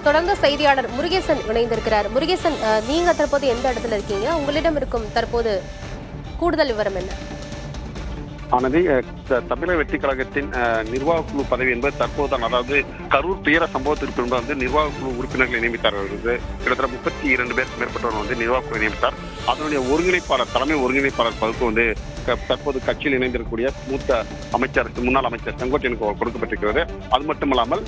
தொடர்ந்து செய்தியாளர் முருகேசன் இணைந்திருக்கிறார். முருகேசன், நீங்க தற்போது எந்த இடத்துல இருக்கீங்க? உங்களிடம் இருக்கும் தற்போது கூடுதல் விவரம் என்ன? ஆனது தமிழக வெற்றி கழகத்தின் நிர்வாக குழு பதவி என்பது தற்போதுதான், அதாவது கரூர் துயர சம்பவத்திற்கு பின்பு வந்து நிர்வாக குழு உறுப்பினர்களை நியமித்தார். கிட்டத்தட்ட 32 பேருக்கு மேற்பட்டவர் வந்து நிர்வாக குழு நியமித்தார். அதனுடைய ஒருங்கிணைப்பாளர், தலைமை ஒருங்கிணைப்பாளர் பதவிக்கு வந்து தற்போது கட்சியில் இணைந்திருக்கக்கூடிய மூத்த அமைச்சர், முன்னாள் அமைச்சர் செங்கோட்டையனுக்கு கொடுக்கப்பட்டிருக்கிறது. அது மட்டுமல்லாமல்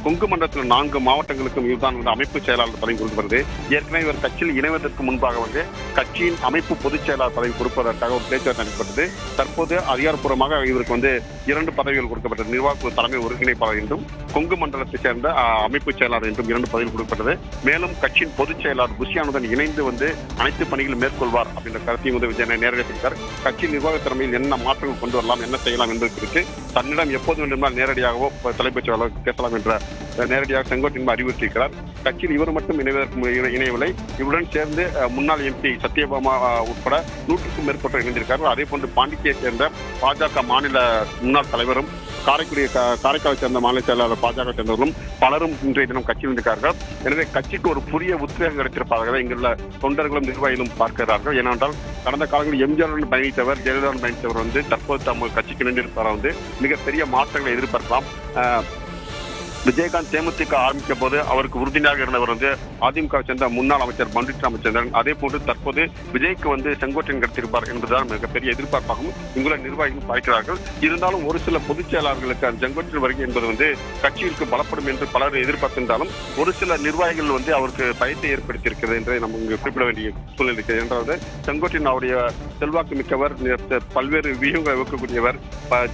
கொங்கு மண்டலத்தில் 4 மாவட்டங்களுக்கும் இதுதான் வந்து அமைப்பு செயலாளர் பதவி கொடுக்கப்படுது. ஏற்கனவே இவர் கட்சியில் இணைவதற்கு முன்பாக வந்து கட்சியின் அமைப்பு பொதுச் செயலாளர் பதவி கொடுப்பதற்காக ஒரு பேச்சுவார்த்தை நடத்தப்பட்டது. தற்போது அதிகாரப்பூர்வமாக இவருக்கு வந்து 2 பதவிகள் கொடுக்கப்பட்டது. நிர்வாக தலைமை ஒருங்கிணைப்பாளர் என்றும் கொங்கு மண்டலத்தை சேர்ந்த அமைப்பு செயலாளர் என்றும் 2 பதவிகள் கொடுக்கப்பட்டது. மேலும் கட்சியின் பொதுச் செயலாளர் புஷியானுடன் இணைந்து வந்து அனைத்து பணிகளும் மேற்கொள்வார் அப்படின்ற கருத்தையும் வந்து விஜயனை நேரடியாக கட்சியின் நிர்வாக திறமையில் என்ன மாற்றங்கள் கொண்டு வரலாம், என்ன செய்யலாம் என்பது குறித்து தன்னிடம் எப்போது வேண்டுமானால் நேரடியாகவோ தலைமைச் செயலாளர் பேசலாம் என்ற நேரடியாக செங்கோட்டையன் அறிவுறுத்தியிருக்கிறார். கட்சியில் இவர் மட்டும் இணையவில்லை. இவருடன் சேர்ந்து முன்னாள் எம்பி சத்யபாமா உட்பட 100க்கும் மேற்பட்டோர் இணைந்திருக்கிறார்கள். அதே போன்று பாண்டிச்சேரியை சேர்ந்த பாஜக மாநில முன்னாள் தலைவரும் காரைக்காலை சேர்ந்த மாநில செயலாளர் பாஜக சேர்ந்தவர்களும் பலரும் இன்றைய தினம் கட்சியில் இருக்கிறார்கள். எனவே கட்சிக்கு ஒரு புதிய உத்வேகம் கிடைத்திருப்பதாக இங்குள்ள தொண்டர்களும் நிர்வாகிகளும் பார்க்கிறார்கள். ஏனென்றால் கடந்த காலங்களில் எம்ஜிஆருடன் பயணித்தவர், ஜெயலலிதாவுடன் பயணித்தவர் வந்து தற்போது தங்கள் கட்சிக்கு இணைந்திருப்பவராக வந்து மிகப்பெரிய மாற்றங்களை எதிர்பார்க்கலாம். விஜயகாந்த் தேமுதிக ஆரம்பிக்க போது அவருக்கு உறுதியாக இருந்தவர் வந்து அதிமுக சேர்ந்த முன்னாள் அமைச்சர் பண்டிட் ராமச்சந்திரன். அதே போன்று தற்போது விஜய்க்கு வந்து செங்கோட்டையன் கிடைத்திருப்பார் என்பதுதான் மிகப்பெரிய எதிர்பார்ப்பாகவும் இங்குள்ள நிர்வாகிகள் பார்க்கிறார்கள். இருந்தாலும் ஒரு சில பொதுச் செயலாளர்களுக்கு செங்கோட்டையன் வருகை என்பது வந்து கட்சியிற்கு பலப்படும் என்று பலர் எதிர்பார்த்திருந்தாலும் ஒரு சில நிர்வாகிகள் வந்து அவருக்கு பயத்தை ஏற்படுத்தியிருக்கிறது என்று நம்ம இங்கு குறிப்பிட வேண்டிய சூழ்நிலை இருக்கிறது. என்றாவது செங்கோட்டையன் அவருடைய செல்வாக்கு மிக்கவர், பல்வேறு வியூகங்களை வைக்கக்கூடியவர்,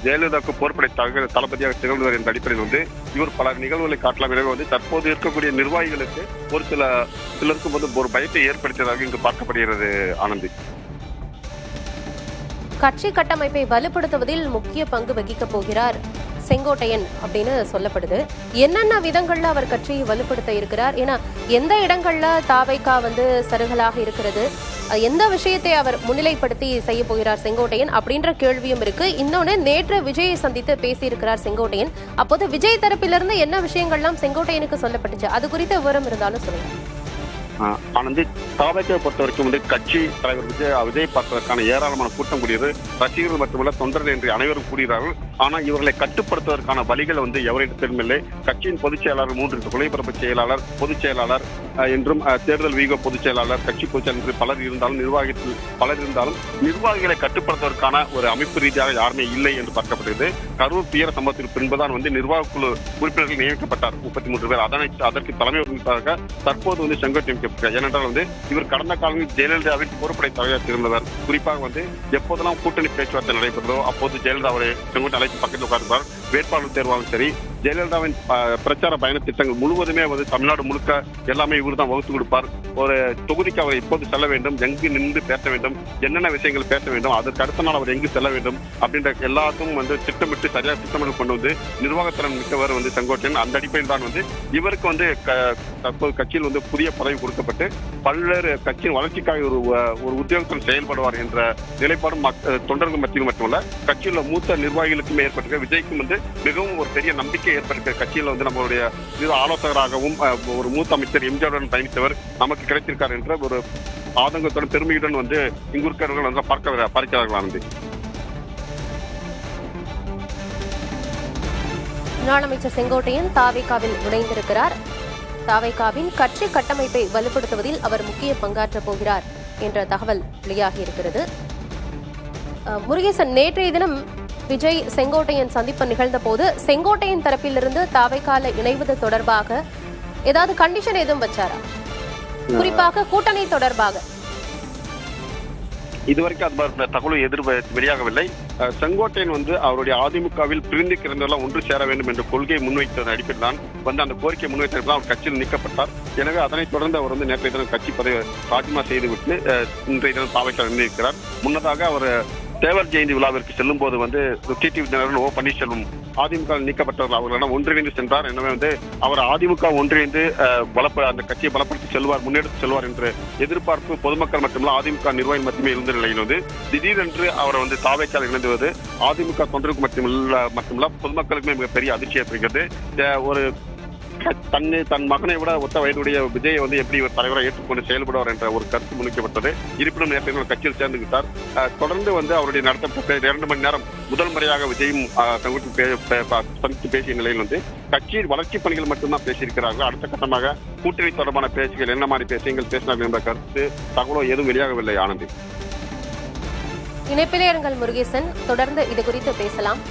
ஜெயலலிதாவுக்கு போர்ப்படை தளபதியாக திகழ்ந்தவர் என்ற அடிப்படையில் வந்து இவர் பல நிகழ்வுகளை காட்டலாம். எனவே வந்து தற்போது இருக்கக்கூடிய நிர்வாகிகளுக்கு ஒரு சிலருக்கு வந்து ஒரு பயத்தை ஏற்படுத்தியதாக இங்கு பார்க்கப்படுகிறது. ஆனந்தி, கட்சி கட்டமைப்பை வலுப்படுத்துவதில் முக்கிய பங்கு வகிக்கப் போகிறார் செங்கோட்டையன் அப்படின்னு சொல்லப்படுது. என்னென்ன விதங்கள்ல அவர் கட்சியை வலுப்படுத்த இருக்கிறார்? ஏன்னா எந்த இடங்கள்ல தாவைக்கா வந்து சருகலாக இருக்கிறது, எந்த விஷயத்தை அவர் முன்னிலைப்படுத்தி செய்ய போகிறார் செங்கோட்டையன் அப்படின்ற கேள்வியும் இருக்கு. இன்னொன்னு, நேற்று விஜயை சந்தித்து பேசியிருக்கிறார் செங்கோட்டையன். அப்போது விஜய் தரப்பிலிருந்து என்ன விஷயங்கள்லாம் செங்கோட்டையனுக்கு சொல்லப்பட்டுச்சு, அது குறித்த விவரம் இருந்தாலும் சொல்லுங்க. ஆனந்தி, தாவைக்காவை பொறுத்த வரைக்கும் வந்து கட்சி தலைவர் விஜய் பார்ப்பதற்கான ஏராளமான கூட்டம் கூடியது. ரசிகர்கள் மட்டுமல்ல, தொண்டர்கள் என்று அனைவரும் கூடுகிறார்கள். ஆனால் இவர்களை கட்டுப்படுத்துவதற்கான வழிகள் வந்து எவரிடத்திலும் இல்லை. கட்சியின் பொதுச் செயலாளர், 3 கொலைபரப்பு செயலாளர், பொதுச் செயலாளர் என்றும் தேர்தல் வீக பொதுச் செயலாளர், கட்சி பொதுச் செயலாளர் என்று பலர் இருந்தாலும் நிர்வாகிகளை கட்டுப்படுத்துவதற்கான ஒரு அமைப்பு ரீதியாக யாருமே இல்லை என்று பார்க்கப்படுகிறது. கரூர் துயர சம்பவத்திற்கு பின்புதான் வந்து நிர்வாக குழு உறுப்பினர்கள் நியமிக்கப்பட்டார் 33 பேர். அதற்கு தலைமை ஒருங்கிணைப்பாக தற்போது வந்து செங்கோட்டையன். ஏனென்றால் வந்து இவர் கடந்த காலங்களில் ஜெயலலிதாவின் பொறுப்படை தலைவராக இருந்தவர். குறிப்பாக வந்து எப்போதெல்லாம் கூட்டணி பேச்சுவார்த்தை நடைபெறுதோ அப்போது ஜெயலலிதா அவரை செங்கோட்டை அழைத்து பக்கத்தில் உட்கார்ந்தார். வேட்பாளர் தேர்வாலும் சரி, ஜெயலலிதாவின் பிரச்சார பயண திட்டங்கள் முழுவதுமே வந்து தமிழ்நாடு முழுக்க எல்லாமே இவர் தான் வகுத்து கொடுப்பார். ஒரு தொகுதிக்கு அவர் எப்போது செல்ல வேண்டும், எங்கு நின்று பேச வேண்டும், என்னென்ன விஷயங்கள் பேச வேண்டும், அதற்கு அடுத்த நாள் அவர் எங்கு செல்ல வேண்டும் அப்படின்ற எல்லாத்தையும் வந்து திட்டமிட்டு சரியாக திட்டமிட்டு கொண்டு வந்து நிர்வாகத்திறன் மிக்கவர் வந்து செங்கோட்டையன். அந்த அடிப்படையில் தான் வந்து இவருக்கு வந்து தற்போது கட்சியில் வந்து புதிய பதவி கொடுக்கப்பட்டு பல்வேறு கட்சியின் வளர்ச்சிக்காக ஒரு உத்தியோகத்தில் செயல்படுவார் என்ற நிலைப்பாடும் தொண்டர்கள் மத்தியில் மட்டுமல்ல, கட்சியில் மூத்த நிர்வாகிகளுக்கும் ஏற்பட்டிருக்க, விஜய்க்கும் வந்து மிகவும் ஒரு பெரிய நம்பிக்கை ஏற்பட்டிருக்க. கட்சியில் வந்து நம்மளுடைய ஆலோசகராகவும் ஒரு மூத்த அமைச்சர் எம்ஜிஆருடன் பயணித்தவர் நமக்கு கிடைத்திருக்கார் என்ற ஒரு ஆதங்கத்துடன் பெருமையுடன் வந்து இங்கிருக்கிறவர்கள் வந்து பார்க்கிறார்கள். ஆனந்தி, முன்னாள் அமைச்சர் செங்கோட்டையன் தாவைக்காவில் இணைந்திருக்கிறார். தாவைக்காவின் கட்சி கட்டமைப்பை வலுப்படுத்துவதில் அவர் முக்கிய பங்காற்றப் போகிறார் என்ற தகவல் வெளியாகி இருக்கிறது. முருகேசன், நேற்றைய தினம் விஜய் செங்கோட்டையன் சந்திப்பு நிகழ்ந்த போது செங்கோட்டையன் தரப்பிலிருந்து தாவைக்கால இணைவது தொடர்பாக ஏதாவது கண்டிஷன் எதுவும் வச்சாரா? குறிப்பாக கூட்டணி தொடர்பாக இதுவரைக்கும் அது தகவல் வெளியாகவில்லை. செங்கோட்டையன் வந்து அவருடைய அதிமுகவில் பிரிந்து கிடந்தவர்கள் ஒன்று சேர வேண்டும் என்ற கொள்கையை முன்வைத்ததன் அடிப்படையில் தான் வந்து அந்த கோரிக்கையை முன்வைத்ததான் அவர் கட்சியில் நீக்கப்பட்டார். எனவே அதனைத் தொடர்ந்து அவர் வந்து நேற்றைய தினம் கட்சி பதவி ராஜினாமா செய்துவிட்டு இன்றைய தினம் தாவைக்கால் இணைந்திருக்கிறார். முன்னதாக அவர் தேவர் ஜெயந்தி விழாவிற்கு செல்லும் போது வந்து டிடிவி தினகரன், ஓ பன்னீர்செல்வம் அதிமுக நீக்கப்பட்டவர்கள் அவர்களிடம் ஒன்றிணைந்து சென்றார். எனவே வந்து அவர் அதிமுக ஒன்றிணைந்து அந்த கட்சியை பலப்படுத்தி செல்வார், முன்னெடுத்து செல்வார் என்ற எதிர்பார்ப்பு பொதுமக்கள் மட்டுமல்ல அதிமுக நிர்வாகி மட்டுமே இருந்த நிலையில் வந்து திடீரென்று அவர் வந்து தாவைக்கால் இணைந்துவது அதிமுக தொண்டருக்கு மட்டுமல்ல பொதுமக்களுக்குமே மிகப்பெரிய அதிர்ச்சி ஏற்படுகிறது. ஒரு தன் மகனை விட ஒத்த வயதுடைய விஜயை வந்து எப்படி ஒரு தலைவரை ஏற்றுக்கொண்டு செயல்படுவார் என்ற ஒரு கருத்து முன்வைக்கப்பட்டது. இருப்பினும் நேற்று கட்சியில் சேர்ந்து விட்டார். தொடர்ந்து வந்து அவருடைய நடத்தப்பட்ட 2 மணி நேரம் முதல் முறையாக விஜயும் சந்தித்து பேசிய நிலையில் வந்து கட்சியின் வளர்ச்சி பணிகள் மட்டும்தான் பேசியிருக்கிறார்கள். அடுத்த கட்டமாக கூட்டணி தொடர்பான பேச்சுகள் என்ன மாதிரி விஷயங்கள் பேசினார்கள் என்ற கருத்து தகவலோ எதுவும் வெளியாகவில்லை. ஆனந்தி, இணைப்பிலே இருங்கள் முருகேசன், தொடர்ந்து இது குறித்து பேசலாம்.